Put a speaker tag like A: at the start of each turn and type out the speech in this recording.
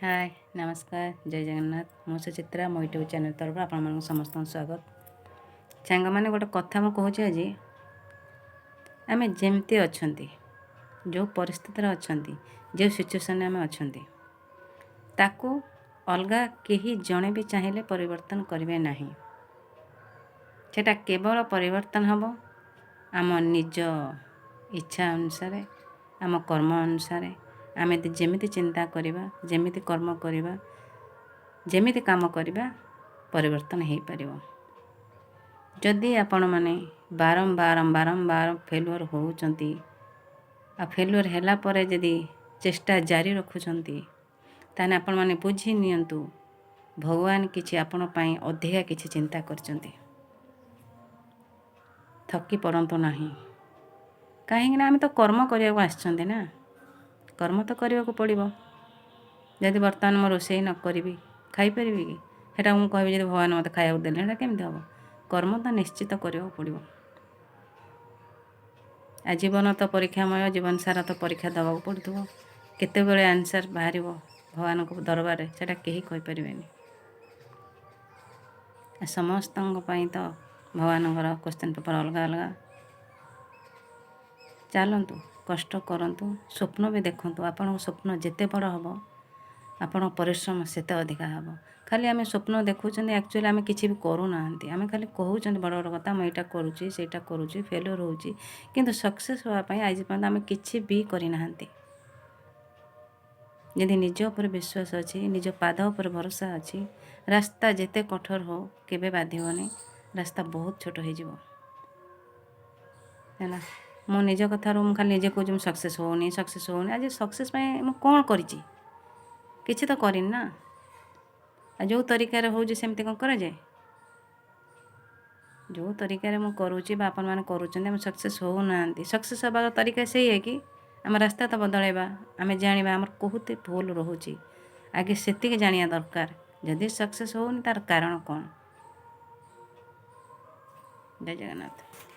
A: हाय नमस्कार जय जगन्नाथ मो सुचित्रा मो यूट्यूब चैनल तरफ आपण समस्त स्वागत सांग मैंने गोटे कथा मुझे कहूँ आज आम जमती अच्छा जो परिस्थिति अच्छा जो सिचुएसन आम अच्छा ताकू अलगा कहीं जड़े भी चाहिए परिवर्तन करेंगे ना सेटा केवल परिवर्तन हम आम निज इच्छा अनुसार आम कर्म अनुसार आम जमी चिंता करवा जमी कर्म करवा जमी काम करवा परिवर्तन हो पार जदि आपण मैंने बारंबार बारंबार फेलुअर होती फेलुअर है जदि चेष्टा जारी रखुंट ताने आपण मैंने बुझी नियंतु भगवान किछि आपण पई अधिका किछि चिंता करचंती थकी पड़तु नहीं कहीं आम तो कर्म करने आसछंती ना कर्म तो करने को पड़ो जदि बर्तमान मो रोषे न करी खाईपरि कि सेटा मुझे कहबी जब भगवान मत खाया देने केमती हम कर्म तो निश्चित करने पड़ो आ जीवन तो परीक्षामय जीवन सारा तो परीक्षा दवा पड़ो केते बेले आंसर बाहर भगवान को दरबार से कहीं कहीपरि समस्त तो भगवान क्वेश्चन पेपर अलग अलग चलतु कष्ट करतु स्वप्न भी देखु आपण स्वप्न जिते बड़ हम आपण परिश्रम सेते अधिका हम खाली आम स्वप्न देखुं एक्चुअली आम किसी भी करूना आम खाली कहूँ बड़ बड़ कथा मुझे यहाँ करुँची सेटा करुँची फेल्योर होची किंतु सक्सेस होगापी आज पर्यंत आम किसी भी करना यदि निज उपर विश्वास अच्छी निज पाद उपर भरोसा अच्छी रास्ता जिते कठोर हो केबे बाधिबनी रास्ता बहुत छोट हो मो निज कथार मुझे खाली निजे कहूँ सक्सेस होनी आज सक्सेस मुझे कौन करी किसी तो करनी ना जो तरीक़ार होमती कौन करे जो तरीक़ार मुझे करुँची आपण मैंने करूँ सक्सेस होना सक्सेस हबार तरीका से है कि आम रास्ता तो बदलैबा आम जाना आम कहते भूल रोचे आगे से जाना दरकार जदि सक्सेस होनी तार कारण कौन। जय जगन्नाथ।